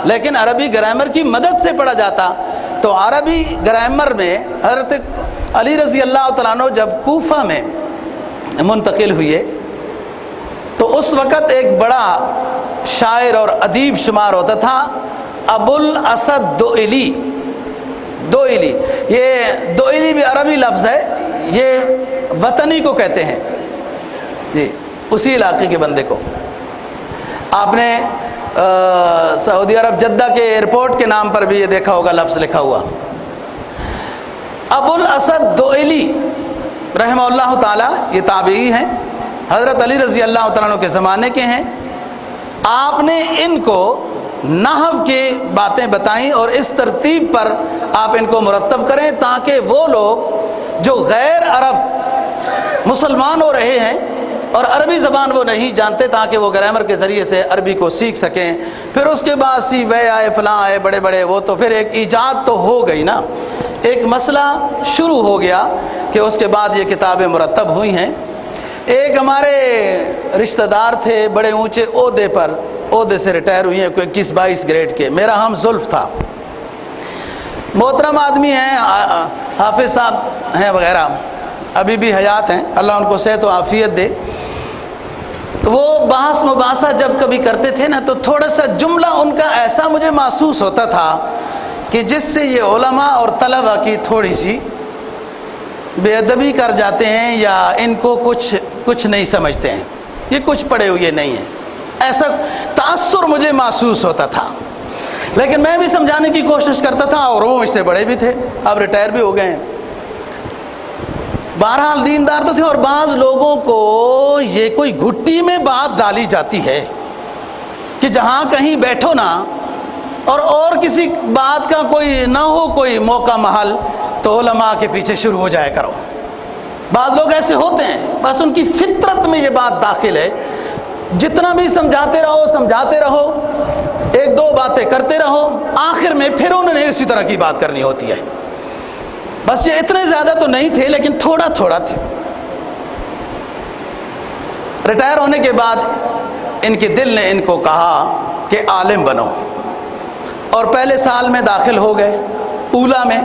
لیکن عربی گرامر کی مدد سے پڑھا جاتا. تو عربی گرامر میں حضرت علی رضی اللہ تعالیٰ عنہ جب کوفہ میں منتقل ہوئے تو اس وقت ایک بڑا شاعر اور ادیب شمار ہوتا تھا ابو الاسد دوئلی. یہ دوئلی بھی عربی لفظ ہے، یہ وطنی کو کہتے ہیں، جی اسی علاقے کے بندے کو. آپ نے سعودی عرب جدہ کے ایئرپورٹ کے نام پر بھی یہ دیکھا ہوگا لفظ لکھا ہوا. ابو الاسد دوئلی رحمہ اللہ تعالی یہ تابعی ہیں، حضرت علی رضی اللہ تعالیٰ عنہ کے زمانے کے ہیں. آپ نے ان کو نحو کی باتیں بتائیں اور اس ترتیب پر آپ ان کو مرتب کریں تاکہ وہ لوگ جو غیر عرب مسلمان ہو رہے ہیں اور عربی زبان وہ نہیں جانتے تاکہ وہ گرامر کے ذریعے سے عربی کو سیکھ سکیں. پھر اس کے بعد سی وے آئے، فلاں آئے، بڑے بڑے، وہ تو پھر ایک ایجاد تو ہو گئی نا، ایک مسئلہ شروع ہو گیا کہ اس کے بعد یہ کتابیں مرتب ہوئی ہیں. ایک ہمارے رشتہ دار تھے بڑے اونچے عہدے پر، عہدے سے ریٹائر ہوئی ہیں، کوئی 21-22 گریڈ کے، میرا ہم زلف تھا، محترم آدمی ہیں، حافظ صاحب ہیں وغیرہ، ابھی بھی حیات ہیں، اللہ ان کو صحت و عافیت دے. تو وہ بحث مباحثہ جب کبھی کرتے تھے نا تو تھوڑا سا جملہ ان کا ایسا مجھے محسوس ہوتا تھا کہ جس سے یہ علماء اور طلباء کی تھوڑی سی بے ادبی کر جاتے ہیں یا ان کو کچھ نہیں سمجھتے ہیں، یہ کچھ پڑھے ہوئے نہیں ہیں، ایسا تاثر مجھے محسوس ہوتا تھا. لیکن میں بھی سمجھانے کی کوشش کرتا تھا اور وہ اس سے بڑے بھی تھے، اب ریٹائر بھی ہو گئے ہیں. بہرحال دیندار تو تھے. اور بعض لوگوں کو یہ کوئی گھٹی میں بات ڈالی جاتی ہے کہ جہاں کہیں بیٹھو نا اور کسی بات کا کوئی نہ ہو کوئی موقع محل تو علماء کے پیچھے شروع ہو جایا کرو۔ بعض لوگ ایسے ہوتے ہیں، بس ان کی فطرت میں یہ بات داخل ہے، جتنا بھی سمجھاتے رہو، ایک دو باتیں کرتے رہو، آخر میں پھر انہوں نے اسی طرح کی بات کرنی ہوتی ہے۔ بس یہ اتنے زیادہ تو نہیں تھے لیکن تھوڑا تھوڑا تھے۔ ریٹائر ہونے کے بعد ان کے دل نے ان کو کہا کہ عالم بنو، اور پہلے سال میں داخل ہو گئے اولا میں،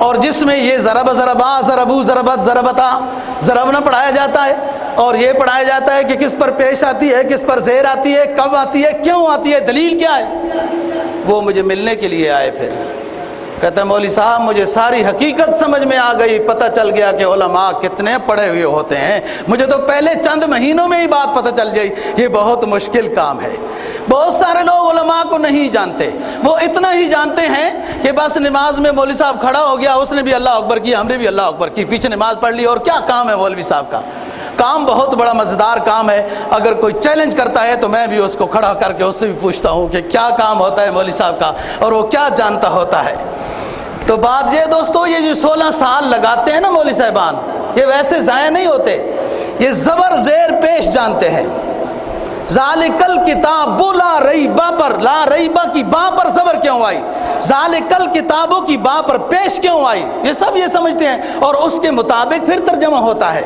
اور جس میں یہ ضرب ضربا ضربو ضربت ضربتا ضربنا پڑھایا جاتا ہے، اور یہ پڑھایا جاتا ہے کہ کس پر پیش آتی ہے، کس پر زیر آتی ہے، کب آتی ہے، کیوں آتی ہے، دلیل کیا ہے۔ وہ مجھے ملنے کے لیے آئے، پھر کہتا ہے مولوی صاحب مجھے ساری حقیقت سمجھ میں آ گئی، پتہ چل گیا کہ علماء کتنے پڑھے ہوئے ہوتے ہیں، مجھے تو پہلے چند مہینوں میں ہی بات پتہ چل گئی، یہ بہت مشکل کام ہے۔ بہت سارے لوگ علماء کو نہیں جانتے، وہ اتنا ہی جانتے ہیں کہ بس نماز میں مولوی صاحب کھڑا ہو گیا، اس نے بھی اللہ اکبر کی، ہم نے بھی اللہ اکبر کی، پیچھے نماز پڑھ لی، اور کیا کام ہے مولوی صاحب کا۔ کام بہت بڑا مزیدار کام ہے، اگر کوئی چیلنج کرتا ہے تو میں بھی اس کو کھڑا کر کے اس سے بھی پوچھتا ہوں کہ کیا کام ہوتا ہے مولوی صاحب کا، اور وہ کیا جانتا ہوتا ہے۔ تو بات یہ دوستو، یہ جو 16 سال لگاتے ہیں نا مولوی صاحبان، یہ ویسے ضائع نہیں ہوتے، یہ زبر زیر پیش جانتے ہیں۔ ذالک الکتاب لا ریب پر، لا ریبہ کی با پر زبر کیوں آئی، ذالک الکتابوں کی با پر پیش کیوں آئی، یہ سب یہ سمجھتے ہیں، اور اس کے مطابق پھر ترجمہ ہوتا ہے۔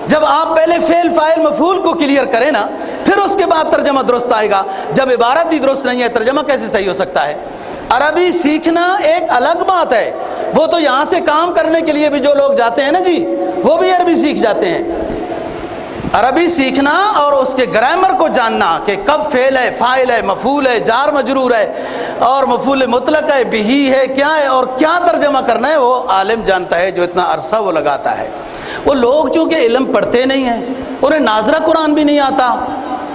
جب آپ پہلے فعل فاعل مفعول کو کلیئر کریں نا، پھر اس کے بعد ترجمہ درست آئے گا۔ جب عبارت ہی درست نہیں ہے، ترجمہ کیسے صحیح ہو سکتا ہے۔ عربی سیکھنا ایک الگ بات ہے، وہ تو یہاں سے کام کرنے کے لیے بھی جو لوگ جاتے ہیں نا جی، وہ بھی عربی سیکھ جاتے ہیں۔ عربی سیکھنا اور اس کے گرامر کو جاننا کہ کب فعل ہے، فاعل ہے، مفعول ہے، جار مجرور ہے، اور مفعول مطلق ہے، بہی ہے، کیا ہے، اور کیا ترجمہ کرنا ہے، وہ عالم جانتا ہے جو اتنا عرصہ وہ لگاتا ہے۔ وہ لوگ چونکہ علم پڑھتے نہیں ہیں، انہیں ناظرہ قرآن بھی نہیں آتا،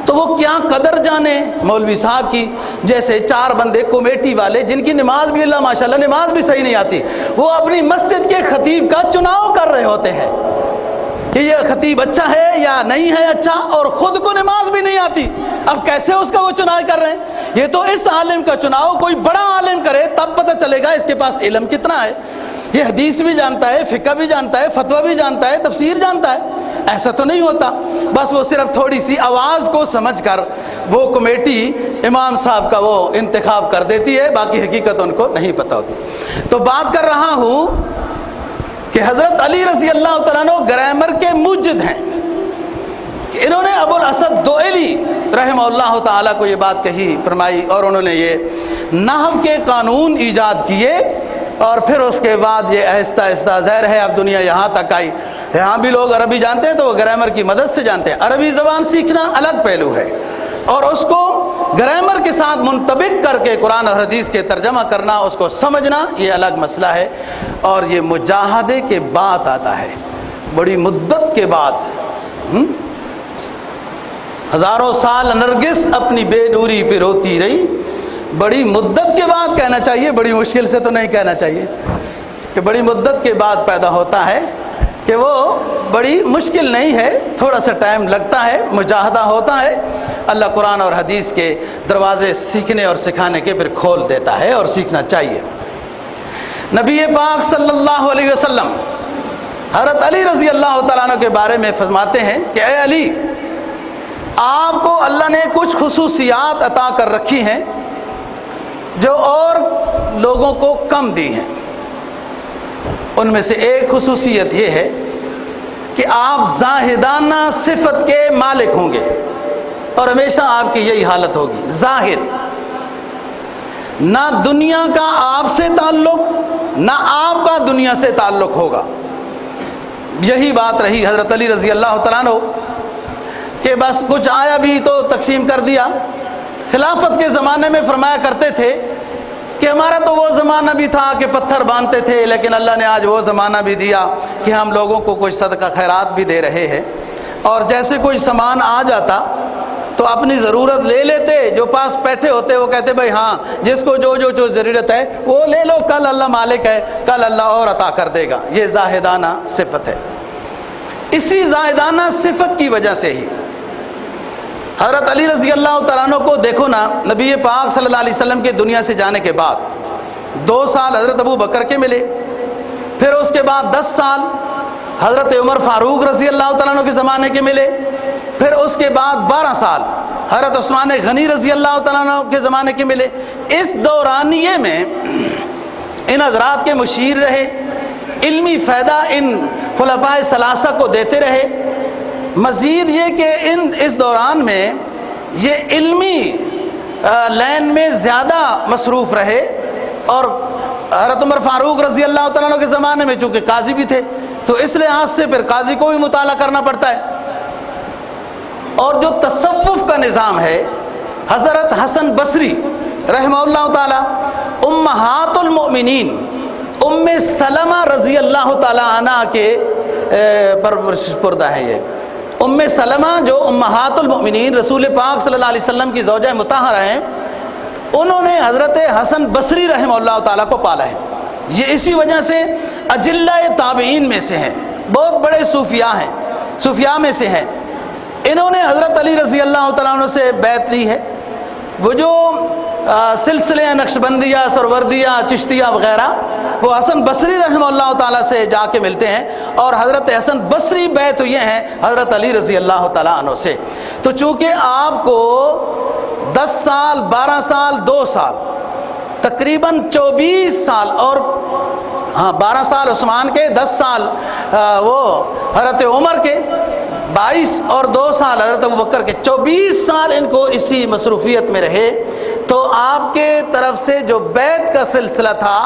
تو وہ کیا قدر جانے مولوی صاحب کی۔ جیسے 4 بندے کمیٹی والے جن کی نماز بھی اللہ ماشاءاللہ نماز بھی صحیح نہیں آتی، وہ اپنی مسجد کے خطیب کا چناؤ کر رہے ہوتے ہیں کہ یہ خطیب اچھا ہے یا نہیں ہے اچھا، اور خود کو نماز بھی نہیں آتی، اب کیسے اس کا وہ چناؤ کر رہے ہیں۔ یہ تو اس عالم کا چناؤ کوئی بڑا عالم کرے تب پتہ چلے گا اس کے پاس علم کتنا ہے۔ یہ حدیث بھی جانتا ہے، فقہ بھی جانتا ہے، فتویٰ بھی جانتا ہے، تفسیر جانتا ہے، ایسا تو نہیں ہوتا۔ بس وہ صرف تھوڑی سی آواز کو سمجھ کر وہ کمیٹی امام صاحب کا وہ انتخاب کر دیتی ہے، باقی حقیقت ان کو نہیں پتہ ہوتی۔ تو بات کر رہا ہوں کہ حضرت علی رضی اللہ تعالیٰ عنہ گرامر کے مجد ہیں۔ انہوں نے ابو الاسد دؤلی رحمہ اللہ تعالیٰ کو یہ بات کہی فرمائی، اور انہوں نے یہ نحو کے قانون ایجاد کیے، اور پھر اس کے بعد یہ آہستہ آہستہ ظاہر ہے اب دنیا یہاں تک آئی، یہاں بھی لوگ عربی جانتے ہیں تو وہ گرامر کی مدد سے جانتے ہیں۔ عربی زبان سیکھنا الگ پہلو ہے، اور اس کو گرامر کے ساتھ منطبق کر کے قرآن اور حدیث کے ترجمہ کرنا، اس کو سمجھنا، یہ الگ مسئلہ ہے، اور یہ مجاہدے کے بعد آتا ہے، بڑی مدت کے بعد۔ ہزاروں سال نرگس اپنی بے نوری پہ روتی رہی، بڑی مدت کے بعد کہنا چاہیے، بڑی مشکل سے تو نہیں کہنا چاہیے، کہ بڑی مدت کے بعد پیدا ہوتا ہے، کہ وہ بڑی مشکل نہیں ہے، تھوڑا سا ٹائم لگتا ہے، مجاہدہ ہوتا ہے، اللہ قرآن اور حدیث کے دروازے سیکھنے اور سکھانے کے پھر کھول دیتا ہے، اور سیکھنا چاہیے۔ نبی پاک صلی اللہ علیہ وسلم حضرت علی رضی اللہ تعالیٰ عنہ کے بارے میں فرماتے ہیں کہ اے علی، آپ کو اللہ نے کچھ خصوصیات عطا کر رکھی ہیں جو اور لوگوں کو کم دی ہیں۔ ان میں سے ایک خصوصیت یہ ہے کہ آپ زاہدانہ صفت کے مالک ہوں گے، اور ہمیشہ آپ کی یہی حالت ہوگی، زاہد، نہ دنیا کا آپ سے تعلق، نہ آپ کا دنیا سے تعلق ہوگا۔ یہی بات رہی حضرت علی رضی اللہ تعالیٰ عنہ کہ بس کچھ آیا بھی تو تقسیم کر دیا۔ خلافت کے زمانے میں فرمایا کرتے تھے کہ ہمارا تو وہ زمانہ بھی تھا کہ پتھر باندھتے تھے، لیکن اللہ نے آج وہ زمانہ بھی دیا کہ ہم لوگوں کو کچھ صدقہ خیرات بھی دے رہے ہیں، اور جیسے کوئی سامان آ جاتا تو اپنی ضرورت لے لیتے، جو پاس بیٹھے ہوتے وہ کہتے بھائی ہاں جس کو جو ضرورت ہے وہ لے لو، کل اللہ مالک ہے، کل اللہ اور عطا کر دے گا۔ یہ زاہدانہ صفت ہے۔ اسی زاہدانہ صفت کی وجہ سے ہی حضرت علی رضی اللہ تعالیٰ عنہ کو دیکھو نا، نبی پاک صلی اللہ علیہ وسلم کے دنیا سے جانے کے بعد 2 سال حضرت ابو بکر کے ملے، پھر اس کے بعد 10 سال حضرت عمر فاروق رضی اللہ تعالیٰ عنہ کے زمانے کے ملے، پھر اس کے بعد 12 سال حضرت عثمان غنی رضی اللہ تعالیٰ عنہ کے زمانے کے ملے۔ اس دورانیے میں ان حضرات کے مشیر رہے، علمی فائدہ ان خلفائے ثلاثہ کو دیتے رہے۔ مزید یہ کہ اس دوران میں یہ علمی لین میں زیادہ مصروف رہے، اور حضرت عمر فاروق رضی اللہ تعالیٰ عنہ کے زمانے میں چونکہ قاضی بھی تھے تو اس لحاظ سے پھر قاضی کو بھی مطالعہ کرنا پڑتا ہے۔ اور جو تصوف کا نظام ہے، حضرت حسن بصری رحمہ اللہ تعالی امہات المؤمنین ام سلمہ رضی اللہ تعالی عنہ کے پردہ ہے۔ یہ ام سلمہ جو امہات المؤمنین رسول پاک صلی اللہ علیہ وسلم کی زوجہ مطہرہ ہیں، انہوں نے حضرت حسن بصری رحمہ اللہ تعالیٰ کو پالا ہے۔ یہ اسی وجہ سے اجلہ تابعین میں سے ہیں، بہت بڑے صوفیاء ہیں، صوفیاء میں سے ہیں۔ انہوں نے حضرت علی رضی اللہ تعالیٰ عنہ سے بیعت لی ہے۔ وہ جو سلسلے نقشبندیہ، سروردیہ، چشتیہ وغیرہ، وہ حسن بصری رحمہ اللہ تعالیٰ سے جا کے ملتے ہیں، اور حضرت حسن بصری بیعت ہوئے ہیں حضرت علی رضی اللہ تعالیٰ عنہ سے۔ تو چونکہ آپ کو 10 سال، 12 سال، 2 سال، تقریباً 24 سال، اور 12 سال عثمان کے، 10 سال وہ حضرت عمر کے، 22 اور 2 سال حضرت ابوبکر کے، 24 سال ان کو اسی مصروفیت میں رہے۔ تو آپ کے طرف سے جو بیعت کا سلسلہ تھا،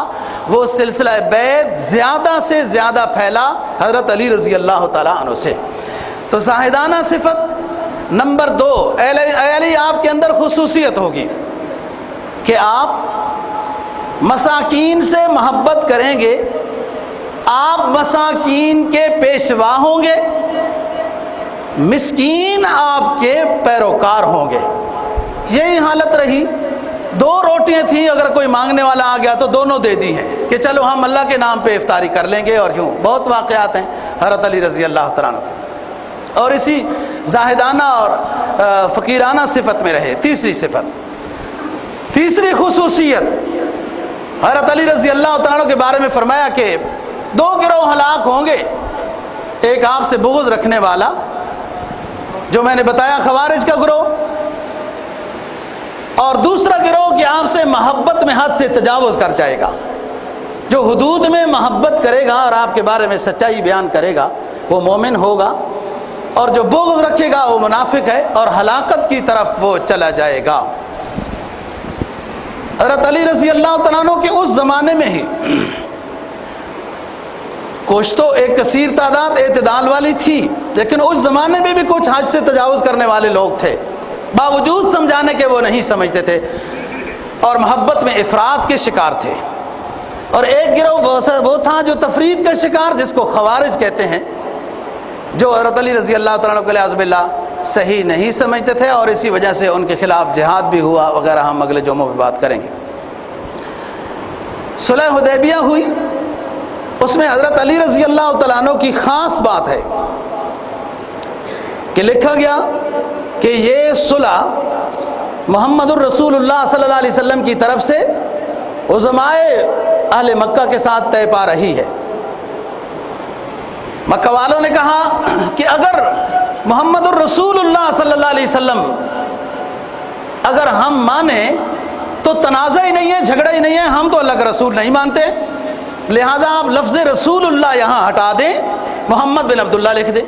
وہ سلسلہ بیعت زیادہ سے زیادہ پھیلا حضرت علی رضی اللہ تعالیٰ عنہ سے۔ تو زاہدانہ صفت نمبر 2، اے علی آپ کے اندر خصوصیت ہوگی کہ آپ مساکین سے محبت کریں گے، آپ مساکین کے پیشوا ہوں گے، مسکین آپ کے پیروکار ہوں گے۔ یہی حالت رہی۔ 2 روٹیاں تھیں، اگر کوئی مانگنے والا آ گیا تو دونوں دے دی ہیں کہ چلو ہم اللہ کے نام پہ افطاری کر لیں گے، اور یوں بہت واقعات ہیں حضرت علی رضی اللہ تعالیٰ عنہ۔ اور اسی زاہدانہ اور فقیرانہ صفت میں رہے۔ تیسری صفت، تیسری خصوصیت، حضرت علی رضی اللہ تعالیٰ عنہ کے بارے میں فرمایا کہ 2 گروہ ہلاک ہوں گے، ایک آپ سے بغض رکھنے والا جو میں نے بتایا خوارج کا گروہ، اور دوسرا گروہ کہ آپ سے محبت میں حد سے تجاوز کر جائے گا۔ جو حدود میں محبت کرے گا اور آپ کے بارے میں سچائی بیان کرے گا وہ مومن ہوگا، اور جو بغض رکھے گا وہ منافق ہے اور ہلاکت کی طرف وہ چلا جائے گا۔ حضرت علی رضی اللہ تعالیٰ عنہ کے اس زمانے میں ہی کچھ تو ایک کثیر تعداد اعتدال والی تھی، لیکن اس زمانے میں بھی کچھ حد سے تجاوز کرنے والے لوگ تھے، باوجود سمجھانے کے وہ نہیں سمجھتے تھے اور محبت میں افراط کے شکار تھے۔ اور ایک گروہ وہ تھا جو تفرید کا شکار، جس کو خوارج کہتے ہیں، جو حضرت علی رضی اللہ تعالیٰ عنہ علیہ باللہ صحیح نہیں سمجھتے تھے، اور اسی وجہ سے ان کے خلاف جہاد بھی ہوا وغیرہ، ہم اگلے جمعوں میں بات کریں گے۔ صلح حدیبیہ ہوئی، اس میں حضرت علی رضی اللہ تعالیٰ عنہ کی خاص بات ہے کہ لکھا گیا کہ یہ صلح محمد الرسول اللہ صلی اللہ علیہ وسلم کی طرف سے عظمائے اہل مکہ کے ساتھ طے پا رہی ہے۔ مکہ والوں نے کہا کہ اگر محمد الرسول اللہ صلی اللہ علیہ وسلم اگر ہم مانیں تو تنازع ہی نہیں ہے، جھگڑا ہی نہیں ہے، ہم تو اللہ کا رسول نہیں مانتے، لہٰذا آپ لفظ رسول اللہ یہاں ہٹا دیں، محمد بن عبداللہ لکھ دیں۔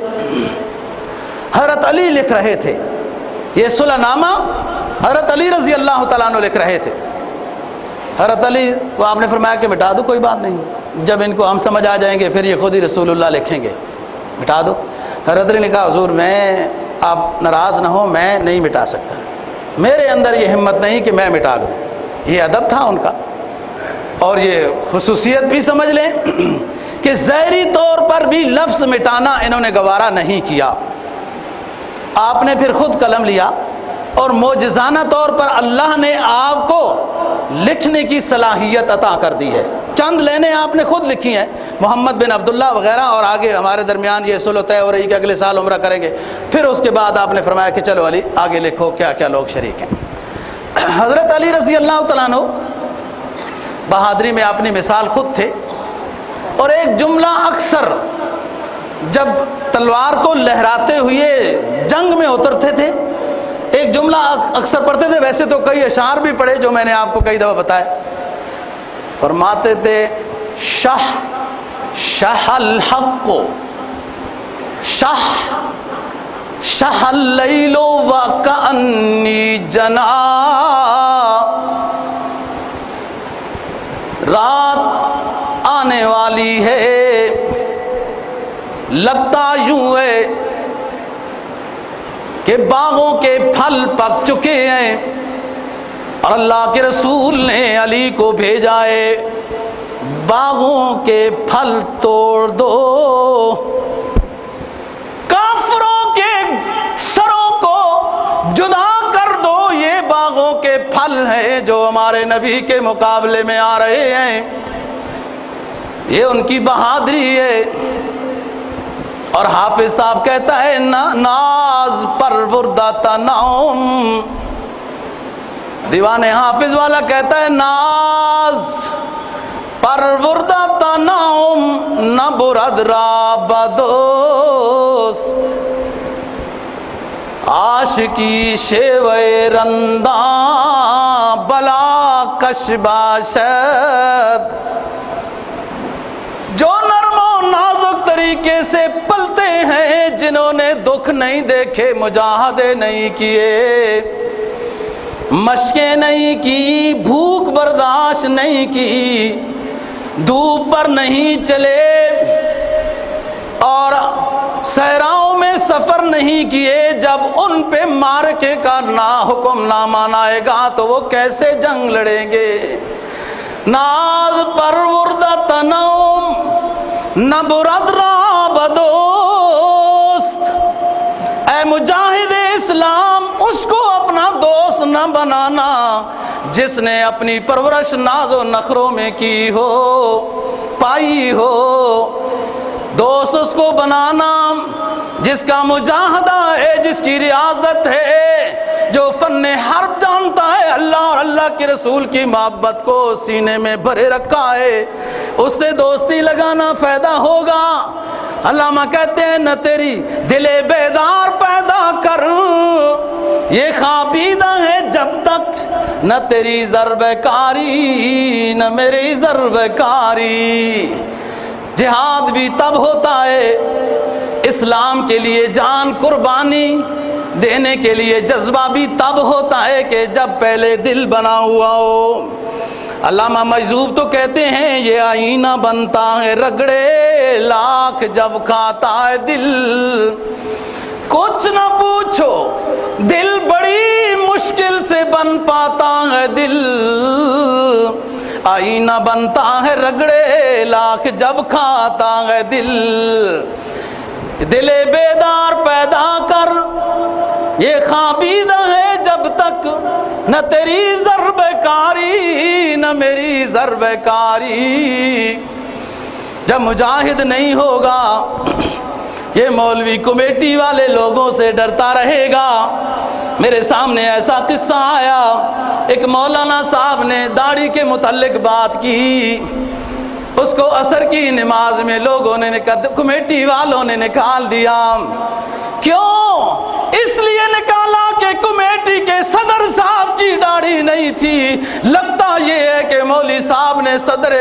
حضرت علی لکھ رہے تھے یہ صلح نامہ، حضرت علی رضی اللہ تعالیٰ عنہ لکھ رہے تھے۔ حضرت علی کو آپ نے فرمایا کہ مٹا دو، کوئی بات نہیں، جب ان کو ہم سمجھ آ جائیں گے پھر یہ خود ہی رسول اللہ لکھیں گے، مٹا دو۔ حضرت علی نے کہا حضور میں، آپ ناراض نہ ہو، میں نہیں مٹا سکتا، میرے اندر یہ ہمت نہیں کہ میں مٹا لوں۔ یہ ادب تھا ان کا، اور یہ خصوصیت بھی سمجھ لیں کہ ظاہری طور پر بھی لفظ مٹانا انہوں نے گوارا نہیں کیا۔ آپ نے پھر خود قلم لیا اور معجزانہ طور پر اللہ نے آپ کو لکھنے کی صلاحیت عطا کر دی ہے۔ چند لائنیں آپ نے خود لکھی ہیں، محمد بن عبداللہ وغیرہ، اور آگے ہمارے درمیان یہ صلح طے ہو رہی کہ اگلے سال عمرہ کریں گے۔ پھر اس کے بعد آپ نے فرمایا کہ چلو علی آگے لکھو کیا کیا لوگ شریک ہیں۔ حضرت علی رضی اللہ تعالیٰ عنہ بہادری میں اپنی مثال خود تھے۔ اور ایک جملہ اکثر جب تلوار کو لہراتے ہوئے جنگ میں اترتے تھے ایک جملہ اکثر پڑھتے تھے، ویسے تو کئی اشعار بھی پڑھے جو میں نے آپ کو کئی دفعہ بتائے. فرماتے تھے شہ الحق شہ اللیل وکأنی جنا، رات آنے والی ہے لگتا یوں ہے کہ باغوں کے پھل پک چکے ہیں اور اللہ کے رسول نے علی کو بھیجا ہے باغوں کے پھل توڑ دو، کافروں کے سروں کو جدا کر دو، یہ باغوں کے پھل ہیں جو ہمارے نبی کے مقابلے میں آ رہے ہیں، یہ ان کی بہادری ہے. اور حافظ صاحب کہتا ہے ناز پروردہ تناؤم، دیوان حافظ والا کہتا ہے ناز پروردہ تناؤم نہ برد را بدوست، عاشقی شیوے رنداں بلا کش باشد، جو نرم و نازک طریقے سے پلتے ہیں، جنہوں نے دکھ نہیں دیکھے، مجاہدے نہیں کیے، مشقیں نہیں کی، بھوک برداشت نہیں کی، دھوپ پر نہیں چلے اور صحراؤں میں سفر نہیں کیے، جب ان پہ معرکے کا حکم نامہ آئے گا تو وہ کیسے جنگ لڑیں گے. ناز پروردہ تنوم نہ برد را بدوست، اے مجاہد اسلام اس کو اپنا دوست نہ بنانا جس نے اپنی پرورش ناز و نخروں میں کی ہو، پائی ہو. دوست اس کو بنانا جس کا مجاہدہ ہے، جس کی ریاضت ہے، جو فن حرب جانتا ہے، اللہ اور اللہ کے رسول کی محبت کو سینے میں بھرے رکھا ہے، اس سے دوستی لگانا فائدہ ہوگا. علامہ کہتے ہیں نہ تیری دل بیدار پیدا کر، یہ خوابیدہ ہے جب تک، نہ تیری ضرب کاری نہ میری ضرب کاری. جہاد بھی تب ہوتا ہے، اسلام کے لیے جان قربانی دینے کے لیے جذبہ بھی تب ہوتا ہے کہ جب پہلے دل بنا ہوا ہو. علامہ مجذوب تو کہتے ہیں یہ آئینہ بنتا ہے رگڑے لاکھ جب کھاتا ہے دل، کچھ نہ پوچھو دل بڑی مشکل سے بن پاتا ہے دل، آئینہ بنتا ہے رگڑے لاکھ جب کھاتا ہے دل. دل بیدار پیدا کر، یہ خوابیدہ ہے جب تک، نہ تیری ضرب کاری نہ میری ضرب کاری. جب مجاہد نہیں ہوگا یہ مولوی کمیٹی والے لوگوں سے ڈرتا رہے گا. میرے سامنے ایسا قصہ آیا، ایک مولانا صاحب نے داڑھی کے متعلق بات کی، اس کو عصر کی نماز میں لوگوں نے کمیٹی والوں نے نکال دیا. کیوں؟ اس لیے نکالا کہ کمیٹی کے صدر صاحب کی داڑھی نہیں تھی. لگتا یہ ہے کہ مولوی صاحب نے صدر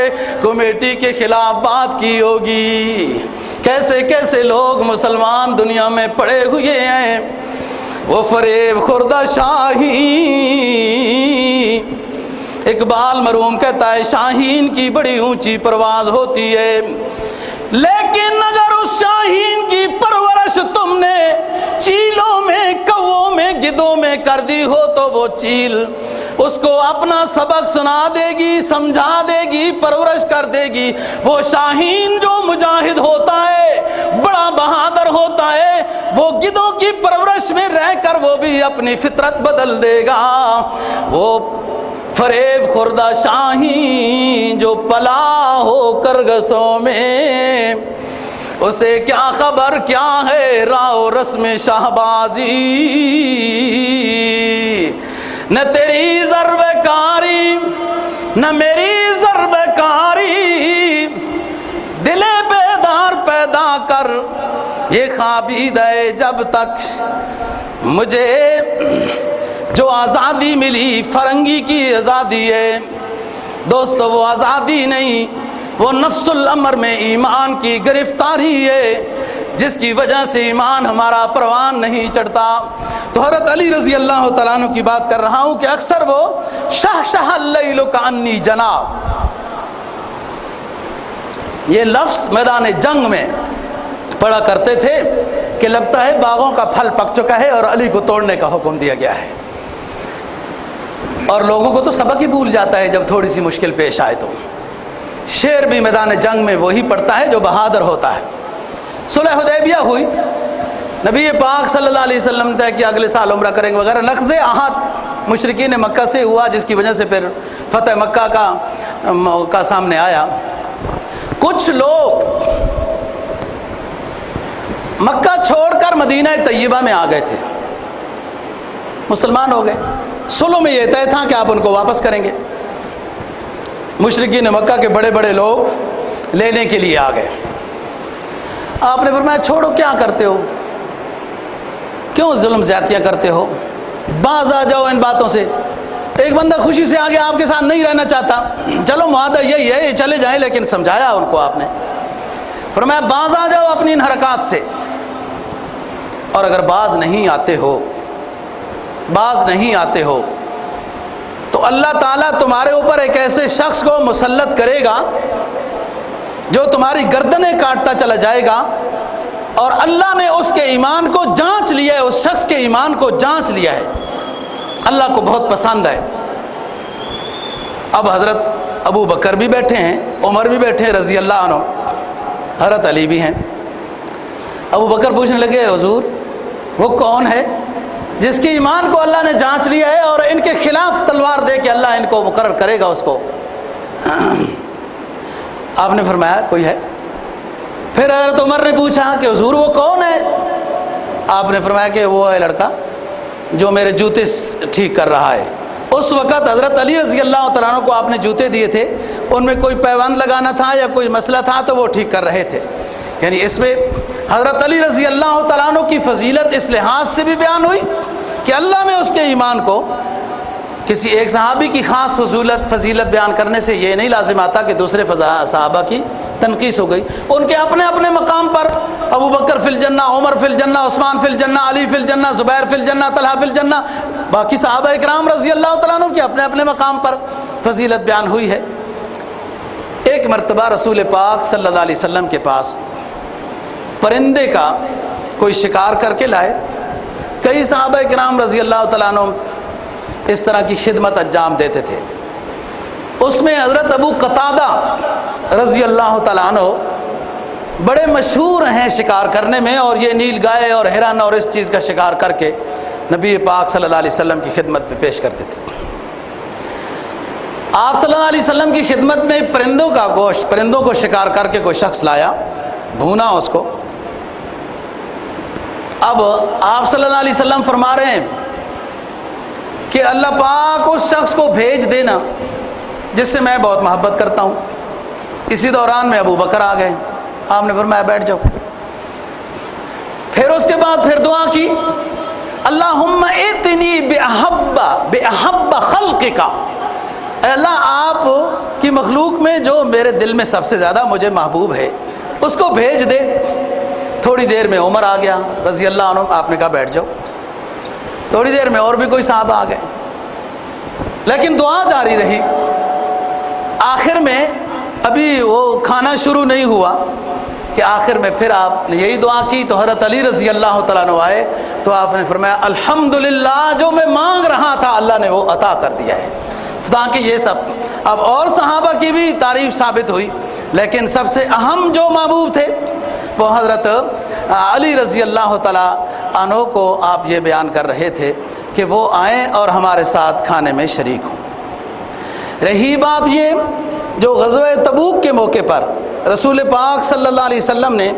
کمیٹی کے خلاف بات کی ہوگی. کیسے کیسے لوگ مسلمان دنیا میں پڑے ہوئے ہیں. وہ فریب خوردہ شاہین، اقبال مرحوم کہتا ہے شاہین کی بڑی اونچی پرواز ہوتی ہے، لیکن اگر اس شاہین کی پرورش تم نے چیلوں میں، کووں میں، گدوں میں کر دی ہو تو وہ چیل اس کو اپنا سبق سنا دے گی، سمجھا دے گی، پرورش کر دے گی. وہ شاہین جو مجاہد ہوتا ہے، بڑا بہادر ہوتا ہے، وہ گدوں کی پرورش میں رہ کر وہ بھی اپنی فطرت بدل دے گا. وہ فریب خوردہ شاہین جو پلا ہو کرگسوں میں، اسے کیا خبر کیا ہے راہ و رسم شہبازی. نہ تیری ضرب کاری نہ میری ضرب کاری، دل ادا کر یہ خوابید ہے جب تک مجھے جو آزادی ملی فرنگی کی آزادی ہے دوستو، وہ آزادی نہیں، وہ نفس الامر میں ایمان کی گرفتاری ہے جس کی وجہ سے ایمان ہمارا پروان نہیں چڑھتا۔ تو حضرت علی رضی اللہ تعالیٰ عنہ کی بات کر رہا ہوں کہ اکثر وہ شہ اللیل کانی جنا، یہ لفظ میدان جنگ میں پڑھا کرتے تھے کہ لگتا ہے باغوں کا پھل پک چکا ہے اور علی کو توڑنے کا حکم دیا گیا ہے۔ اور لوگوں کو تو سبق ہی بھول جاتا ہے جب تھوڑی سی مشکل پیش آئے تو۔ شعر بھی میدان جنگ میں وہی پڑھتا ہے جو بہادر ہوتا ہے۔ صلح حدیبیہ ہوئی، نبی پاک صلی اللہ علیہ وسلم طے کہ اگلے سال عمرہ کریں گے وغیرہ، نقض عہد مشرکین مکہ سے ہوا جس کی وجہ سے پھر فتح مکہ کا سامنے آیا۔ کچھ لوگ مکہ چھوڑ کر مدینہ طیبہ میں آ گئے تھے، مسلمان ہو گئے۔ صلح میں یہ طے تھا کہ آپ ان کو واپس کریں گے۔ مشرکین مکہ کے بڑے بڑے لوگ لینے کے لیے آ گئے۔ آپ نے فرمایا چھوڑو، کیا کرتے ہو، کیوں ظلم زیادتیاں کرتے ہو، باز آ جاؤ ان باتوں سے۔ ایک بندہ خوشی سے آگے آپ کے ساتھ نہیں رہنا چاہتا، چلو معاہدہ یہی ہے، یہ چلے جائیں، لیکن سمجھایا ان کو آپ نے، فرمایا باز آ جاؤ اپنی ان حرکات سے، اور اگر باز نہیں آتے ہو تو اللہ تعالیٰ تمہارے اوپر ایک ایسے شخص کو مسلط کرے گا جو تمہاری گردنیں کاٹتا چلا جائے گا، اور اللہ نے اس کے ایمان کو جانچ لیا ہے، اس شخص کے ایمان کو جانچ لیا ہے، اللہ کو بہت پسند ہے۔ اب حضرت ابو بکر بھی بیٹھے ہیں، عمر بھی بیٹھے ہیں رضی اللہ عنہ، حضرت علی بھی ہیں۔ ابو بکر پوچھنے لگے حضور وہ کون ہے جس کے ایمان کو اللہ نے جانچ لیا ہے اور ان کے خلاف تلوار دے کے اللہ ان کو مقرر کرے گا اس کو؟ آپ نے فرمایا کوئی ہے۔ پھر حضرت عمر نے پوچھا کہ حضور وہ کون ہے؟ آپ نے فرمایا کہ وہ ہے لڑکا جو میرے جوتے ٹھیک کر رہا ہے۔ اس وقت حضرت علی رضی اللہ تعالیٰ عنہ کو آپ نے جوتے دیے تھے، ان میں کوئی پیوند لگانا تھا یا کوئی مسئلہ تھا تو وہ ٹھیک کر رہے تھے۔ یعنی اس میں حضرت علی رضی اللہ تعالیٰ عنہ کی فضیلت اس لحاظ سے بھی بیان ہوئی کہ اللہ نے اس کے ایمان کو، کسی ایک صحابی کی خاص فضیلت بیان کرنے سے یہ نہیں لازم آتا کہ دوسرے صحابہ کی تنقیص ہو گئی۔ ان کے اپنے اپنے مقام پر ابو بکر فی الجنہ، عمر فی الجنہ، عثمان فی الجنہ، علی فی الجنہ، زبیر فی الجنہ، طلحہ فی الجنہ، باقی صحابہ اکرام رضی اللہ تعالیٰ عنہ کے اپنے اپنے مقام پر فضیلت بیان ہوئی ہے۔ ایک مرتبہ رسول پاک صلی اللہ علیہ وسلم کے پاس پرندے کا کوئی شکار کر کے لائے۔ کئی صحابہ کرام رضی اللہ تعالیٰ عنہ اس طرح کی خدمت انجام دیتے تھے۔ اس میں حضرت ابو قتادہ رضی اللہ تعالیٰ عنہ بڑے مشہور ہیں شکار کرنے میں، اور یہ نیل گائے اور ہرن اور اس چیز کا شکار کر کے نبی پاک صلی اللہ علیہ وسلم کی خدمت میں پیش کرتے تھے۔ آپ صلی اللہ علیہ وسلم کی خدمت میں پرندوں کا گوشت، پرندوں کو شکار کر کے کوئی شخص لایا، بھونا اس کو۔ اب آپ صلی اللہ علیہ وسلم فرما رہے ہیں کہ اللہ پاک اس شخص کو بھیج دینا جس سے میں بہت محبت کرتا ہوں۔ اسی دوران میں ابو بکر آ گئے، آپ نے فرمایا بیٹھ جاؤ۔ پھر اس کے بعد پھر دعا کی، اللہم ائتنی بأحب خلقک، اے اللہ آپ کی مخلوق میں جو میرے دل میں سب سے زیادہ مجھے محبوب ہے اس کو بھیج دے۔ تھوڑی دیر میں عمر آ گیا رضی اللہ عنہ، آپ نے کہا بیٹھ جاؤ۔ تھوڑی دیر میں اور بھی کوئی صحابہ آ گئے، لیکن دعا جاری رہی۔ آخر میں ابھی وہ کھانا شروع نہیں ہوا کہ آخر میں پھر آپ نے یہی دعا کی تو حضرت علی رضی اللہ تعالیٰ عنہ آئے تو آپ نے فرمایا الحمدللہ، جو میں مانگ رہا تھا اللہ نے وہ عطا کر دیا ہے۔ تاکہ یہ سب اب اور صحابہ کی بھی تعریف ثابت ہوئی، لیکن سب سے اہم جو محبوب تھے وہ حضرت علی رضی اللہ تعالیٰ عنہ کو آپ یہ بیان کر رہے تھے کہ وہ آئیں اور ہمارے ساتھ کھانے میں شریک ہوں۔ رہی بات یہ جو غزوہ تبوک کے موقع پر رسول پاک صلی اللہ علیہ وسلم نے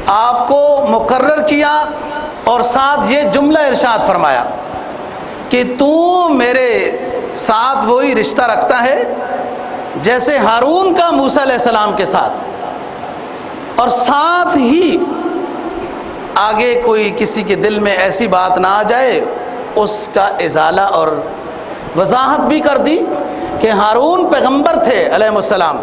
آپ کو مقرر کیا اور ساتھ یہ جملہ ارشاد فرمایا کہ تو میرے ساتھ وہی رشتہ رکھتا ہے جیسے ہارون کا موسیٰ علیہ السلام کے ساتھ، اور ساتھ ہی آگے کوئی کسی کے دل میں ایسی بات نہ آ جائے اس کا ازالہ اور وضاحت بھی کر دی کہ ہارون پیغمبر تھے علیہ السلام،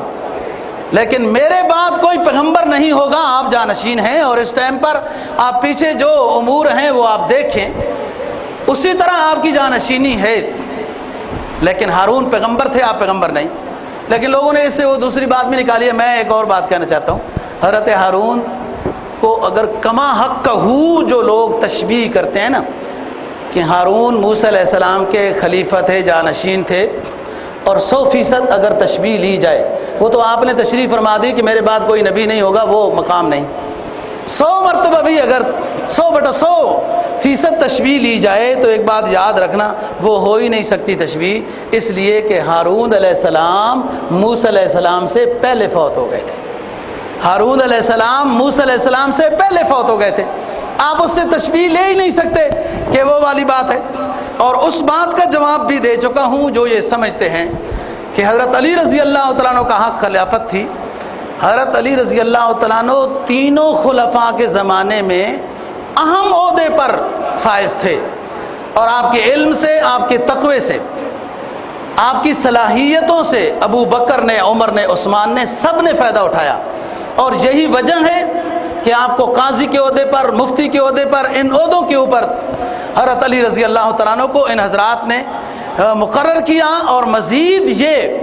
لیکن میرے بعد کوئی پیغمبر نہیں ہوگا، آپ جانشین ہیں، اور اس ٹائم پر آپ پیچھے جو امور ہیں وہ آپ دیکھیں، اسی طرح آپ کی جانشینی ہے، لیکن ہارون پیغمبر تھے، آپ پیغمبر نہیں۔ لیکن لوگوں نے اس سے وہ دوسری بات بھی نکالی ہے۔ میں ایک اور بات کہنا چاہتا ہوں، حضرت ہارون کو اگر کما حق ہو جو لوگ تشبیہ کرتے ہیں نا کہ ہارون موسیٰ علیہ السلام کے خلیفہ تھے، جانشین تھے، اور 100% اگر تشبیہ لی جائے، وہ تو آپ نے تشریح فرما دی کہ میرے بعد کوئی نبی نہیں ہوگا، وہ مقام نہیں۔ 100 مرتبہ بھی اگر 100% تشبیہ لی جائے تو ایک بات یاد رکھنا، وہ ہو ہی نہیں سکتی تشبیہ، اس لیے کہ ہارون علیہ السلام موسیٰ علیہ السلام سے پہلے فوت ہو گئے تھے۔ ہارون علیہ السلام موسیٰ علیہ السلام سے پہلے فوت ہو گئے تھے، آپ اس سے تشبیہ لے ہی نہیں سکتے کہ وہ والی بات ہے۔ اور اس بات کا جواب بھی دے چکا ہوں جو یہ سمجھتے ہیں کہ حضرت علی رضی اللہ تعالیٰ عنہ کا حق خلافت تھی۔ حضرت علی رضی اللہ تعالیٰ عنہ تینوں خلفاء کے زمانے میں اہم عہدے پر فائز تھے، اور آپ کے علم سے، آپ کے تقوی سے، آپ کی صلاحیتوں سے ابو بکر نے، عمر نے، عثمان نے، سب نے فائدہ اٹھایا، اور یہی وجہ ہے کہ آپ کو قاضی کے عہدے پر، مفتی کے عہدے پر، ان عہدوں کے اوپر حضرت علی رضی اللہ تعالیٰ عنہ کو ان حضرات نے مقرر کیا۔ اور مزید یہ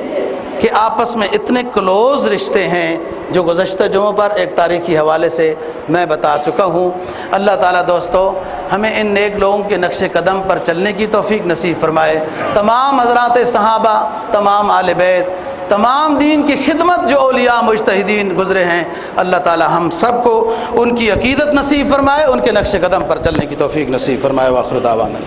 کہ آپس میں اتنے کلوز رشتے ہیں جو گزشتہ جمعوں پر ایک تاریخی حوالے سے میں بتا چکا ہوں۔ اللہ تعالیٰ دوستو ہمیں ان نیک لوگوں کے نقش قدم پر چلنے کی توفیق نصیب فرمائے۔ تمام حضرات صحابہ، تمام آل بیت، تمام دین کی خدمت جو اولیاء مجتہدین گزرے ہیں، اللہ تعالی ہم سب کو ان کی عقیدت نصیب فرمائے، ان کے نقش قدم پر چلنے کی توفیق نصیب فرمائے۔ وآخر دعوانا